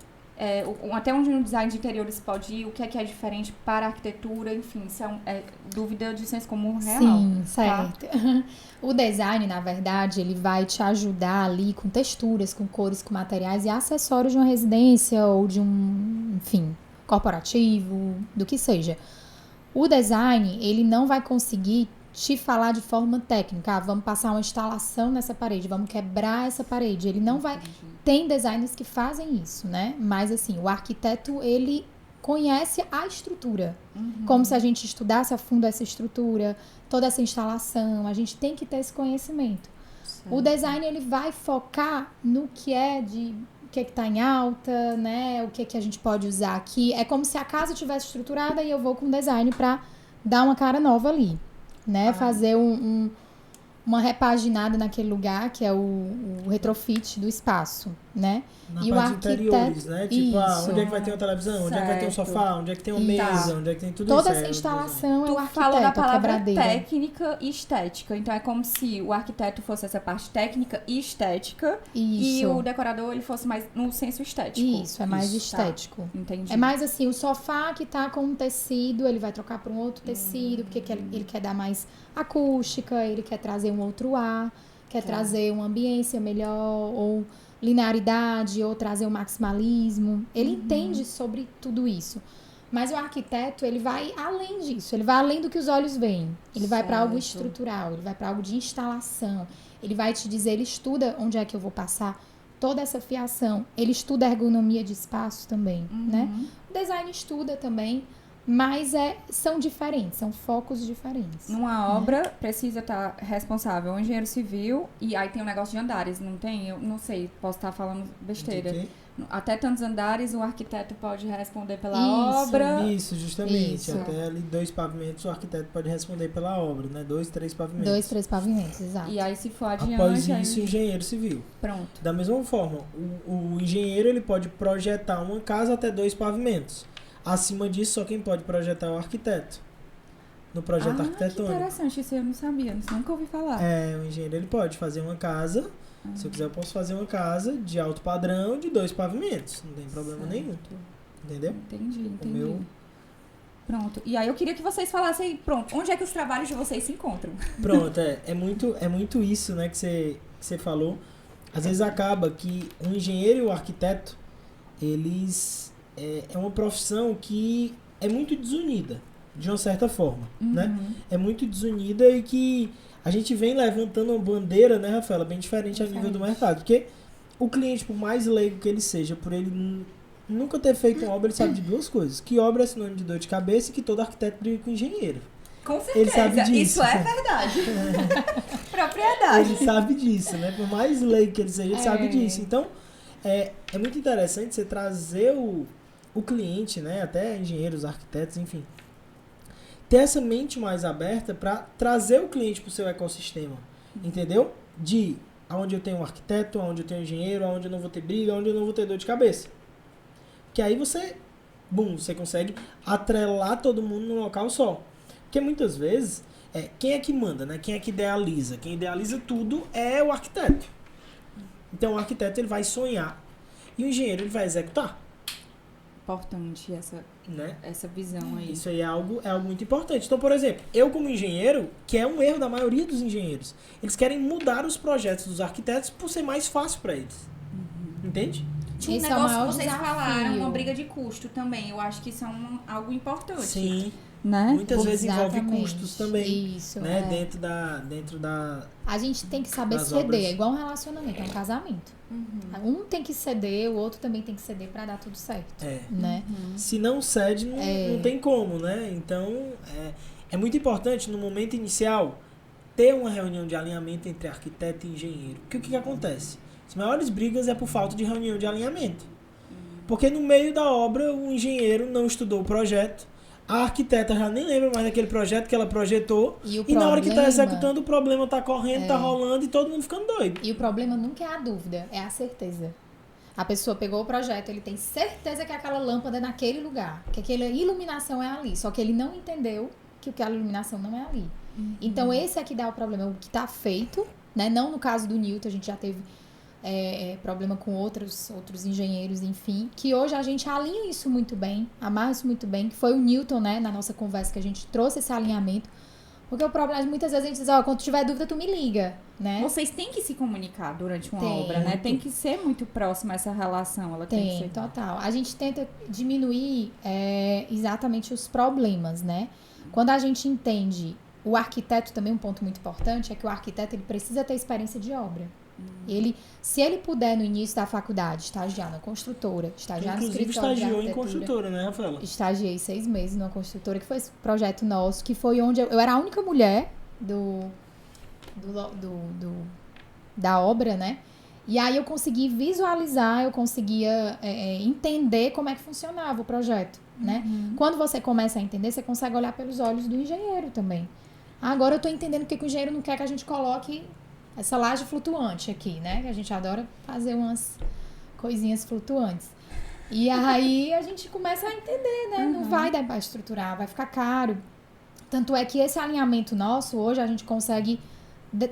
até onde no design de interiores pode ir, o que é diferente para a arquitetura, enfim, isso é dúvida de senso comum real. Sim, certo. Tá? O design, na verdade, ele vai te ajudar ali com texturas, com cores, com materiais e acessórios de uma residência ou de enfim, corporativo, do que seja. O design, ele não vai conseguir te falar de forma técnica, vamos passar uma instalação nessa parede, vamos quebrar essa parede. Ele não vai... Tem designers que fazem isso, né? Mas assim, o arquiteto, ele conhece a estrutura. Como se a gente estudasse a fundo essa estrutura, toda essa instalação, a gente tem que ter esse conhecimento. Certo. O design, ele vai focar no que o que está em alta, né? O que a gente pode usar aqui. É como se a casa tivesse estruturada e eu vou com design para dar uma cara nova ali, né? Fazer uma repaginada naquele lugar, que é o retrofit do espaço, né? Na parte de interiores, né? Tipo, onde é que vai ter uma televisão? Onde é que vai ter um sofá? Onde é que tem uma mesa? Onde é que tem tudo isso? Toda essa instalação é o arquiteto, fala da palavra quebradeira. Técnica e estética. Então, é como se o arquiteto fosse essa parte técnica e estética. E o decorador, ele fosse mais no senso estético. Isso, é mais estético. Tá. Entendi. É mais assim, o sofá que tá com um tecido, ele vai trocar para um outro tecido, porque ele quer dar mais acústica, ele quer trazer um outro ar, quer trazer uma ambiência melhor, ou linearidade, ou trazer o maximalismo. Ele entende sobre tudo isso. Mas o arquiteto, ele vai além disso, ele vai além do que os olhos veem. Ele vai para algo estrutural, ele vai para algo de instalação. Ele vai te dizer, ele estuda onde é que eu vou passar toda essa fiação. Ele estuda a ergonomia de espaço também, né? O design estuda também, mas são diferentes, são focos diferentes. Numa obra, precisa estar responsável o engenheiro civil, e aí tem um negócio de andares, não tem? Eu não sei, posso estar falando besteira. Até tantos andares, o arquiteto pode responder pela obra. Isso, justamente. Isso. Até ali 2 pavimentos, o arquiteto pode responder pela obra, né? 2, 3 pavimentos. 2, 3 pavimentos, exato. E aí, se for adiante... Após isso, o engenheiro civil. Pronto. Da mesma forma, o engenheiro, ele pode projetar uma casa até 2 pavimentos. Acima disso, só quem pode projetar é o arquiteto. No projeto arquitetônico. Que interessante, isso eu não sabia, nunca ouvi falar. O engenheiro, ele pode fazer uma casa. Se eu quiser, eu posso fazer uma casa de alto padrão de 2 pavimentos. Não tem problema nenhum. Entendeu? Entendi. Pronto. E aí eu queria que vocês falassem, pronto, onde é que os trabalhos de vocês se encontram? Pronto, é muito isso, né, que você falou. Às vezes acaba que o engenheiro e o arquiteto, eles... É uma profissão que é muito desunida. de uma certa forma, né? É muito desunida e que a gente vem levantando uma bandeira, né, Rafaela, bem diferente a nível do mercado. Porque o cliente, por mais leigo que ele seja, por ele nunca ter feito uma obra, ele sabe de duas coisas. Que obra é sinônimo de dor de cabeça e que todo arquiteto briga com engenheiro. Com certeza, ele sabe disso. Isso é verdade. Propriedade. Ele sabe disso, né? Por mais leigo que ele seja, ele sabe disso. Então, é muito interessante você trazer o cliente, né? Até engenheiros, arquitetos, enfim. Ter essa mente mais aberta para trazer o cliente para o seu ecossistema. Entendeu? De onde eu tenho um arquiteto, onde eu tenho um engenheiro, onde eu não vou ter briga, onde eu não vou ter dor de cabeça. Que aí você consegue atrelar todo mundo num local só. Porque muitas vezes, quem é que manda, né? Quem é que idealiza? Quem idealiza tudo é o arquiteto. Então o arquiteto ele vai sonhar e o engenheiro ele vai executar. Importante essa visão aí. Isso aí é algo muito importante. Então, por exemplo, eu como engenheiro, que é um erro da maioria dos engenheiros, eles querem mudar os projetos dos arquitetos por ser mais fácil para eles. Entende? Tinha um Esse negócio é o que vocês desafio. falaram, uma briga de custo também. Eu acho que isso é algo importante. Sim. Né? Muitas vezes envolve Exatamente. custos também. Isso, né? Dentro da... A gente tem que saber das ceder, obras. é igual um relacionamento, é um casamento. Um tem que ceder, o outro também tem que ceder para dar tudo certo, né? Se não cede, não tem como, né? Então, é muito importante, no momento inicial, ter uma reunião de alinhamento entre arquiteto e engenheiro. Porque o que acontece? As maiores brigas é por falta de reunião de alinhamento. Porque no meio da obra, o engenheiro não estudou o projeto, a arquiteta já nem lembra mais daquele projeto que ela projetou, e na hora que está executando, o problema está correndo, está rolando e todo mundo ficando doido. E o problema nunca é a dúvida, é a certeza. A pessoa pegou o projeto, ele tem certeza que aquela lâmpada é naquele lugar, que aquela iluminação é ali, só que ele não entendeu que aquela iluminação não é ali. Então esse é que dá o problema, o que está feito, né? Não no caso do Newton, a gente já teve problema com outros engenheiros, enfim, que hoje a gente alinha isso muito bem, amarra isso muito bem, que foi o Newton, né, na nossa conversa, que a gente trouxe esse alinhamento, porque o problema é que muitas vezes a gente diz, quando tiver dúvida, tu me liga, né? Vocês têm que se comunicar durante uma obra, né? Tem que ser muito próxima essa relação, ela tem que ser. Total. A gente tenta diminuir exatamente os problemas, né? Quando a gente entende, o arquiteto também, um ponto muito importante, é que o arquiteto ele precisa ter experiência de obra. Se ele puder, no início da faculdade, estagiar na construtora, estagiar no escritório de arquitetura. Inclusive, estagiou em construtora, né, Rafaela? Estagiei 6 meses numa construtora, que foi esse projeto nosso, que foi onde eu era a única mulher da obra, né? E aí eu consegui visualizar, eu conseguia entender como é que funcionava o projeto, né? Quando você começa a entender, você consegue olhar pelos olhos do engenheiro também. Agora eu tô entendendo porque que o engenheiro não quer que a gente coloque essa laje flutuante aqui, né? Que a gente adora fazer umas coisinhas flutuantes. E aí a gente começa a entender, né? Não vai dar para estruturar, vai ficar caro. Tanto é que esse alinhamento nosso, hoje a gente consegue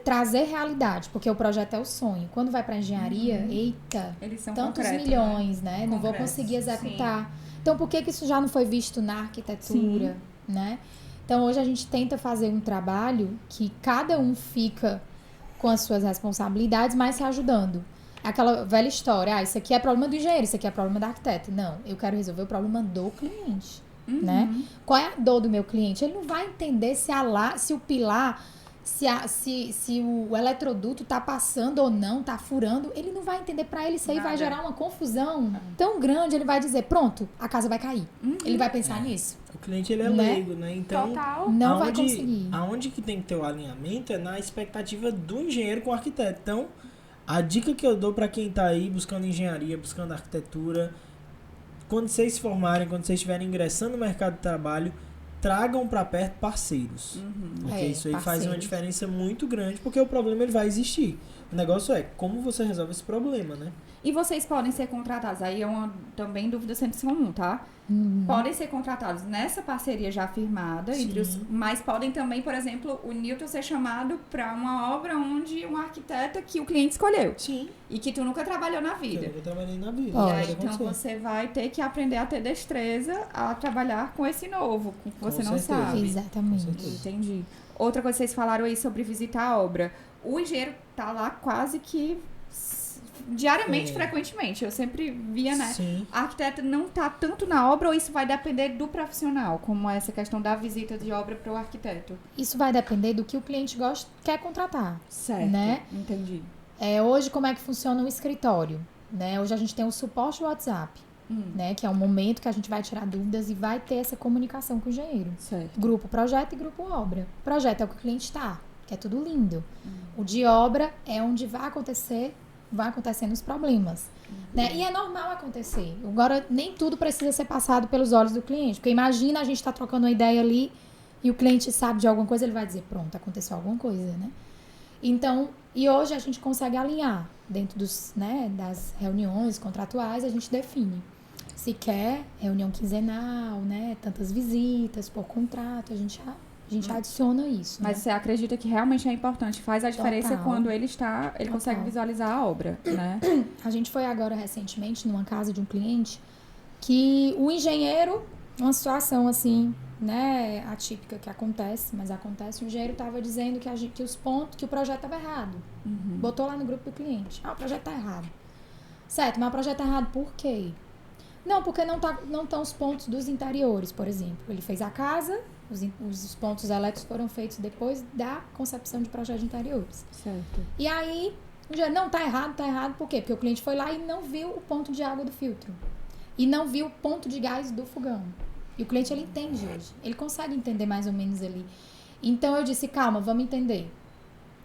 trazer realidade, porque o projeto é o sonho. Quando vai para engenharia, eita, eles são tantos concretos, milhões, né? Não vou conseguir executar. Sim. Então, por que isso já não foi visto na arquitetura, né? Então, hoje a gente tenta fazer um trabalho que cada um fica com as suas responsabilidades, mas se ajudando. Aquela velha história, isso aqui é problema do engenheiro, isso aqui é problema da arquiteta. Não, eu quero resolver o problema do cliente, né? Qual é a dor do meu cliente? Ele não vai entender se o pilar, se o eletroduto tá passando ou não, tá furando. Ele não vai entender, para ele isso aí vai gerar uma confusão tão grande, ele vai dizer, pronto, a casa vai cair. Ele vai pensar nisso. O cliente, ele é leigo, né? Então, total. Não vai conseguir. Aonde que tem que ter o alinhamento é na expectativa do engenheiro com o arquiteto. Então, a dica que eu dou para quem tá aí buscando engenharia, buscando arquitetura, quando vocês se formarem, quando vocês estiverem ingressando no mercado de trabalho, tragam para perto parceiros. Porque isso aí faz uma diferença muito grande, porque o problema ele vai existir. O negócio é como você resolve esse problema, né? E vocês podem ser contratados, aí é uma também dúvida sempre comum, tá? Podem ser contratados nessa parceria já firmada, mas podem também, por exemplo, o Newton ser chamado para uma obra onde um arquiteto que o cliente escolheu. Sim. E que tu nunca trabalhou na vida. Eu nunca trabalhei na vida. E aí, então você vai ter que aprender a ter destreza a trabalhar com esse novo, com o que você não sabe. Exatamente. Entendi. Outra coisa que vocês falaram aí sobre visitar a obra. O engenheiro tá lá quase que diariamente, frequentemente. Eu sempre via, né? Sim. A arquiteta não tá tanto na obra ou isso vai depender do profissional, como essa questão da visita de obra para o arquiteto? Isso vai depender do que o cliente quer contratar. Certo, né? Entendi. Hoje, como é que funciona o escritório? Né? Hoje a gente tem o suporte WhatsApp, né? Que é o momento que a gente vai tirar dúvidas e vai ter essa comunicação com o engenheiro. Certo. Grupo projeto e grupo obra. Projeto é o que o cliente está, que é tudo lindo. O de obra é onde vai acontecendo os problemas. Né? E é normal acontecer. Agora, nem tudo precisa ser passado pelos olhos do cliente. Porque imagina a gente tá trocando uma ideia ali e o cliente sabe de alguma coisa, ele vai dizer, pronto, aconteceu alguma coisa, né? Então, e hoje a gente consegue alinhar dentro das reuniões contratuais, a gente define. Se quer reunião quinzenal, né? Tantas visitas por contrato, a gente adiciona isso. Mas você acredita que realmente é importante? Faz a diferença Total. quando ele consegue Total. visualizar a obra, né? A gente foi agora recentemente numa casa de um cliente que o engenheiro, uma situação assim, né, atípica que acontece, mas acontece, o engenheiro estava dizendo que o projeto estava errado. Botou lá no grupo do cliente. O projeto está errado. Certo, mas o projeto está errado por quê? Não, porque não estão os pontos dos interiores, por exemplo. Ele fez a casa, os pontos elétricos foram feitos depois da concepção de projeto de interiores. Certo. E aí, o engenheiro, não, tá errado, por quê? Porque o cliente foi lá e não viu o ponto de água do filtro. E não viu o ponto de gás do fogão. E o cliente, ele entende hoje. Ele consegue entender mais ou menos ali. Então, eu disse, calma, vamos entender.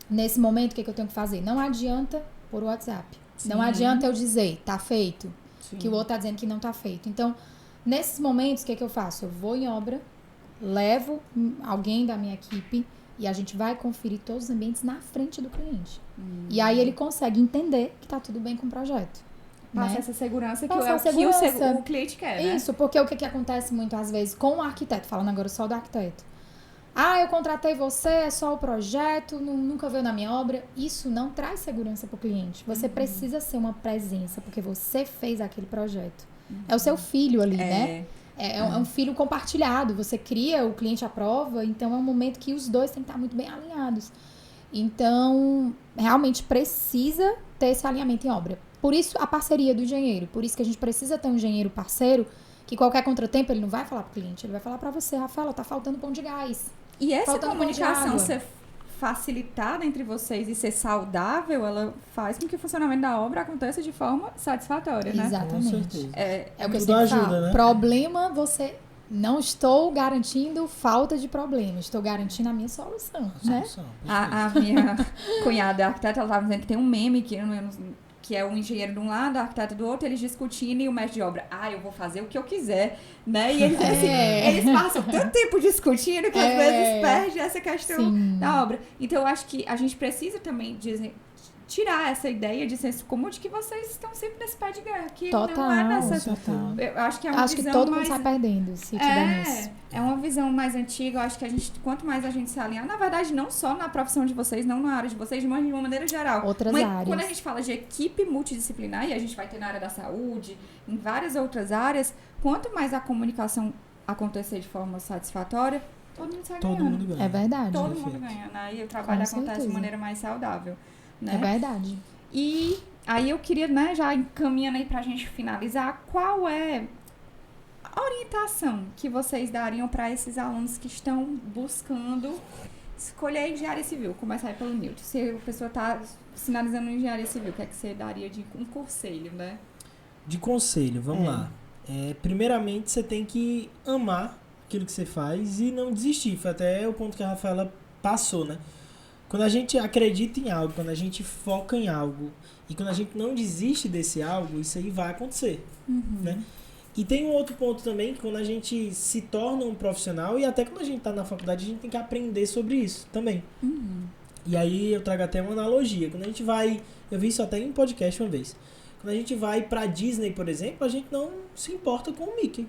Nesse momento, o que eu tenho que fazer? Não adianta por WhatsApp. Sim. Não adianta eu dizer, tá feito. Sim. Que o outro tá dizendo que não tá feito. Então, nesses momentos, o que eu faço? Eu vou em obra, levo alguém da minha equipe e a gente vai conferir todos os ambientes na frente do cliente. E aí ele consegue entender que tá tudo bem com o projeto. Passa né? essa segurança que Passa é a o segurança. que o cliente quer, né? Isso, porque o que acontece muitas vezes com o arquiteto, falando agora só do arquiteto. Eu contratei você, é só o projeto, nunca veio na minha obra. Isso não traz segurança para o cliente. Você precisa ser uma presença, porque você fez aquele projeto. É o seu filho ali, né? É um filho compartilhado. Você cria, o cliente aprova, então é um momento que os dois têm que estar muito bem alinhados. Então, realmente precisa ter esse alinhamento em obra. Por isso, a parceria do engenheiro. Por isso que a gente precisa ter um engenheiro parceiro que qualquer contratempo ele não vai falar para o cliente, ele vai falar para você, Rafaela, tá faltando pão de gás. E essa Falta comunicação ser facilitada entre vocês e ser saudável, ela faz com que o funcionamento da obra aconteça de forma satisfatória, né? Exatamente. Com certeza. É o que eu Tudo sempre ajuda, falo. né? Problema, você... Não estou garantindo falta de problema, estou garantindo a minha solução, né? A minha cunhada arquiteta, ela estava dizendo que tem um meme que é um engenheiro de um lado, a arquiteta do outro, eles discutindo e o mestre de obra, eu vou fazer o que eu quiser, né? E eles, assim, eles passam tanto tempo discutindo que às vezes perde essa questão da obra. Então, eu acho que a gente precisa também tirar essa ideia de senso comum de que vocês estão sempre nesse pé de guerra, que Total, não é nessa... total. Eu acho que é uma Acho visão que todo mais... mundo sai perdendo se tiver nisso. É uma visão mais antiga. Eu acho que quanto mais a gente se alinhar, na verdade, não só na profissão de vocês, não na área de vocês, mas de uma maneira geral. Outras áreas. Quando a gente fala de equipe multidisciplinar, e a gente vai ter na área da saúde, em várias outras áreas, quanto mais a comunicação acontecer de forma satisfatória, todo mundo sai ganhando. Todo mundo ganha. É verdade. Todo mundo ganha, né? E o trabalho acontece de maneira mais saudável, né? É verdade. E aí eu queria, né, já encaminhando aí pra gente finalizar, qual é a orientação que vocês dariam para esses alunos que estão buscando escolher engenharia civil? Começar aí pelo Nilton. Se a pessoa está finalizando engenharia civil, o que é que você daria de um conselho, né? De conselho, vamos lá. Primeiramente, você tem que amar aquilo que você faz e não desistir. Foi até o ponto que a Rafaela passou, né? Quando a gente acredita em algo, quando a gente foca em algo e quando a gente não desiste desse algo, isso aí vai acontecer, né? E tem um outro ponto também, que quando a gente se torna um profissional e até quando a gente está na faculdade, a gente tem que aprender sobre isso também. E aí eu trago até uma analogia. Quando a gente vai... Eu vi isso até em um podcast uma vez. Quando a gente vai pra Disney, por exemplo, a gente não se importa com o Mickey.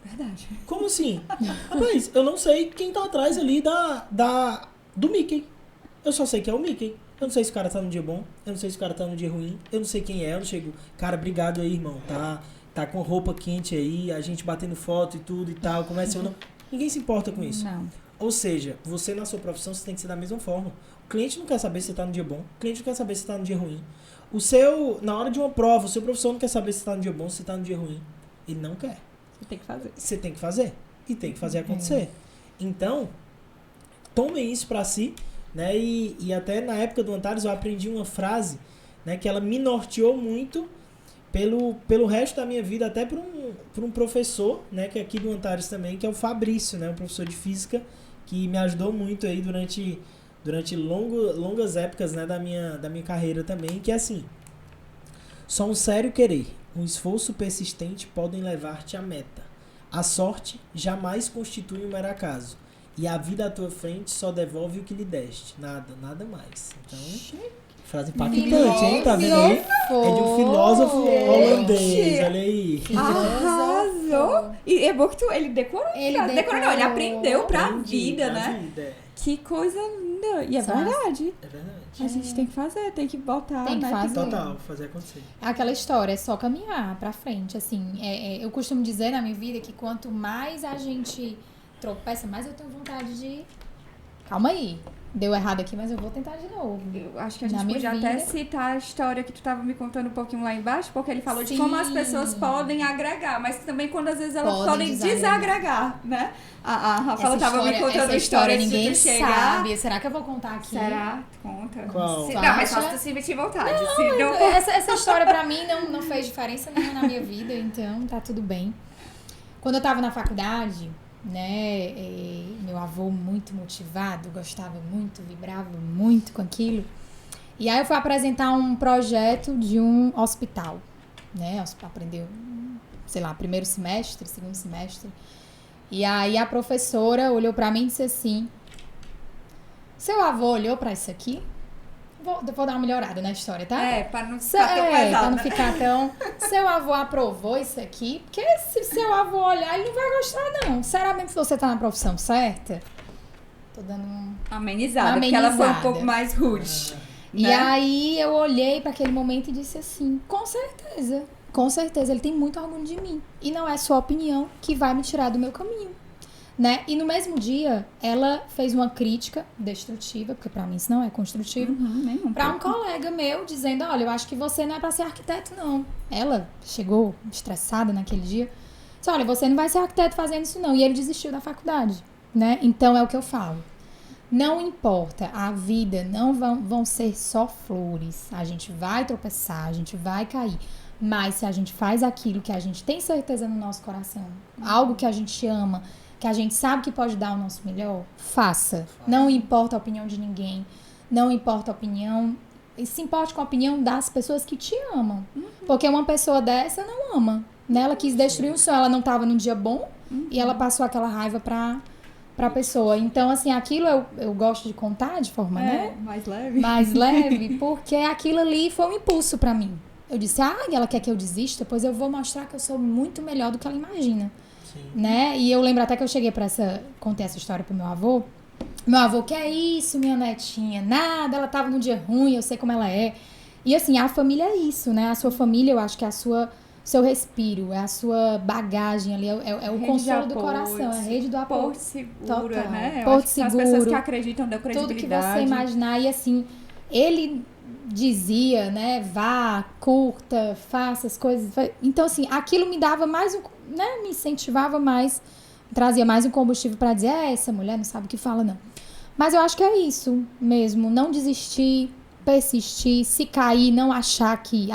Verdade. Como assim? Rapaz, eu não sei quem tá atrás ali do Mickey. Eu só sei que é o Mickey. Eu não sei se o cara tá no dia bom, eu não sei se o cara tá no dia ruim, eu não sei quem é, eu não chego... Cara, obrigado aí, irmão, tá com roupa quente aí, a gente batendo foto e tudo e tal, começa ou não... Ninguém se importa com isso. Não. Ou seja, você na sua profissão você tem que ser da mesma forma. O cliente não quer saber se você está no dia bom, o cliente não quer saber se você está no dia ruim. Na hora de uma prova, o seu professor não quer saber se você está no dia bom, se você está no dia ruim. Ele não quer. Você tem que fazer. Você tem que fazer. E tem que fazer acontecer. Então, tomem isso para si, né? E até na época do Antares eu aprendi uma frase, né, que ela me norteou muito pelo resto da minha vida, até por um professor, né, que é aqui do Antares também, que é o Fabrício, né, um professor de física que me ajudou muito aí durante longas épocas, né, da minha carreira também, que é assim: só um sério querer, um esforço persistente podem levar-te à meta. A sorte jamais constitui um mero acaso. E a vida à tua frente só devolve o que lhe deste. Nada mais. Então, frase impactante, hein? Tá vendo aí? É de um filósofo holandês, olha aí. Arrasou! E é bom que ele decorou. Ele aprendeu pra vida, né? Vida. Que coisa linda. E é verdade. É verdade. A gente tem que fazer, tem que botar. Tem que né? fazer. Total, fazer acontecer. Aquela história, é só caminhar pra frente, assim. Eu costumo dizer na minha vida que quanto mais a gente tropeça, mais eu tenho vontade de... Calma aí. Deu errado aqui, mas eu vou tentar de novo. Eu acho que a gente podia até citar a história que tu tava me contando um pouquinho lá embaixo, porque ele falou de como as pessoas podem agregar, mas também quando às vezes elas podem desagregar, né? A Rafaela tava me contando a história ninguém de tu chegar. sabe. Será que eu vou contar aqui? Será? Conta. Qual? Não, mas só se tu se sentir vontade. Não, essa história pra mim não fez diferença nenhuma na minha vida, então tá tudo bem. Quando eu tava na faculdade, né, meu avô muito motivado, gostava muito, vibrava muito com aquilo. E aí eu fui apresentar um projeto de um hospital, né, aprendeu, sei lá, primeiro semestre, segundo semestre. E aí a professora olhou pra mim e disse assim: seu avô olhou pra isso aqui? Vou dar uma melhorada na história, tá? Pra não ficar tão pesado. Pra não ficar tão... Seu avô aprovou isso aqui? Porque se seu avô olhar, ele não vai gostar, não. Sinceramente, se você tá na profissão certa... Tô dando uma amenizada, porque ela foi um pouco mais rude. E aí, eu olhei pra aquele momento e disse assim: com certeza, ele tem muito orgulho de mim. E não é sua opinião que vai me tirar do meu caminho. Né? E no mesmo dia, ela fez uma crítica destrutiva, porque pra mim isso não é construtivo, pra um colega meu, dizendo: olha, eu acho que você não é pra ser arquiteto, não. Ela chegou estressada naquele dia, disse: olha, você não vai ser arquiteto fazendo isso, não. E ele desistiu da faculdade, né? Então é o que eu falo. Não importa, a vida não vão ser só flores. A gente vai tropeçar, a gente vai cair. Mas se a gente faz aquilo que a gente tem certeza no nosso coração, algo que a gente ama, que a gente sabe que pode dar o nosso melhor, faça. Não importa a opinião de ninguém. Não importa a opinião. E se importe com a opinião das pessoas que te amam. Porque uma pessoa dessa não ama. Né? Ela quis destruir o sonho. Ela não estava num dia bom. E ela passou aquela raiva pra pessoa. Então, assim, aquilo eu gosto de contar de forma, né? Mais leve. Mais leve. Porque aquilo ali foi um impulso pra mim. Eu disse: ela quer que eu desista? Pois eu vou mostrar que eu sou muito melhor do que ela imagina. Né? E eu lembro até que eu cheguei contei essa história pro meu avô. Meu avô: que é isso, minha netinha? Nada, ela tava num dia ruim, eu sei como ela é. E assim, a família é isso, né? A sua família, eu acho que é seu respiro, é a sua bagagem ali, é o consolo do coração, é a rede do apoio. Porto seguro, né? Porto seguro. As pessoas que acreditam, dão credibilidade. Tudo que você imaginar. E assim, ele dizia, né, vá, curta, faça as coisas. Então, assim, aquilo me dava mais né, me incentivava mais, trazia mais um combustível para dizer: essa mulher não sabe o que fala, não. Mas eu acho que é isso mesmo, não desistir, persistir, se cair, não achar que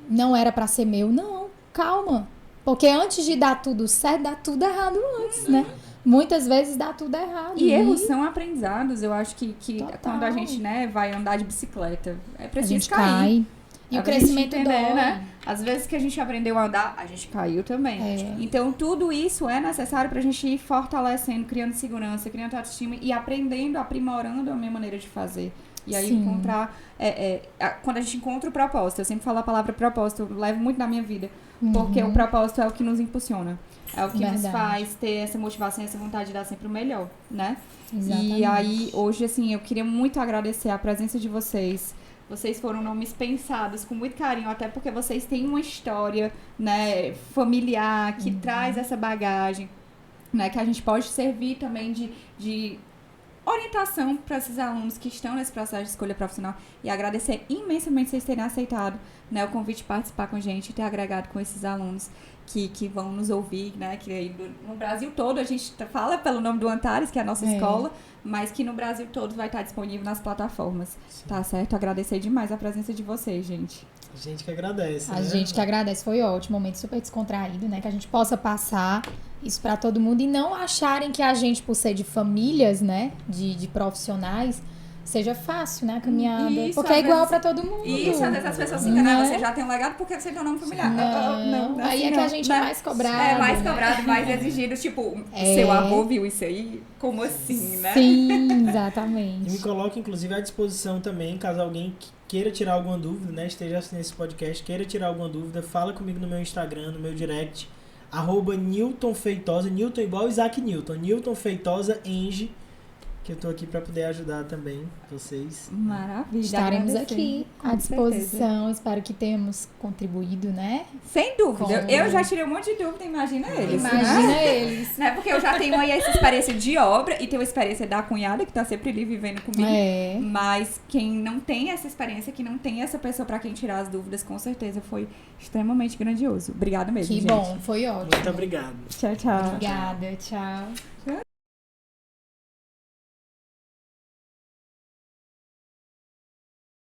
não era para ser meu. Não, calma. Porque antes de dar tudo certo, dá tudo errado antes, né? Muitas vezes dá tudo errado. E erros são aprendizados. Eu acho que quando a gente, né, vai andar de bicicleta, é preciso cair. E o crescimento dói. Né? Às vezes que a gente aprendeu a andar, a gente caiu também. Então, tudo isso é necessário pra gente ir fortalecendo, criando segurança, criando autoestima e aprendendo, aprimorando a minha maneira de fazer. E aí encontrar... quando a gente encontra o propósito, eu sempre falo a palavra propósito, eu levo muito na minha vida. Porque o propósito é o que nos impulsiona. É o que nos faz ter essa motivação, essa vontade de dar sempre o melhor, né? Exatamente. E aí, hoje, assim, eu queria muito agradecer a presença de vocês. Vocês foram nomes pensados com muito carinho, até porque vocês têm uma história, né, familiar que traz essa bagagem. né, que a gente pode servir também de orientação para esses alunos que estão nesse processo de escolha profissional, e agradecer imensamente vocês terem aceitado, né, o convite de participar com a gente e ter agregado com esses alunos que vão nos ouvir, né, que aí no Brasil todo a gente fala pelo nome do Antares, que é a nossa escola, mas que no Brasil todo vai estar disponível nas plataformas. Sim. Tá certo? Agradecer demais a presença de vocês, gente. A gente que agradece. A gente que agradece, foi ótimo, momento super descontraído, né? Que a gente possa passar isso para todo mundo e não acharem que a gente, por ser de famílias, né? De profissionais, seja fácil, né? A caminhada. Isso, porque é igual para todo mundo. Isso, às vezes as pessoas se enganam, você já tem um legado porque você tem um nome familiar. Não, aí é que a gente é mais cobrado. É mais cobrado, mais exigido. Tipo, seu avô viu isso aí? Como assim, né? Sim, exatamente. E me coloco, inclusive, à disposição também, caso alguém queira tirar alguma dúvida, né? Esteja assistindo esse podcast, queira tirar alguma dúvida, fala comigo no meu Instagram, no meu direct, @Newton Feitosa, Newton igual Isaac Newton, Newton Feitosa Eng, que eu tô aqui para poder ajudar também vocês. Maravilha. Estaremos aqui à disposição. Espero que tenhamos contribuído, né? Sem dúvida. Eu já tirei um monte de dúvida, imagina eles. Imagina né? eles. Né? Porque eu já tenho aí essa experiência de obra e tenho a experiência da cunhada, que tá sempre ali vivendo comigo. Mas quem não tem essa experiência, que não tem essa pessoa para quem tirar as dúvidas, com certeza foi extremamente grandioso. Obrigada mesmo, gente. Que bom, foi ótimo. Muito obrigado. Tchau, tchau. Obrigada, tchau.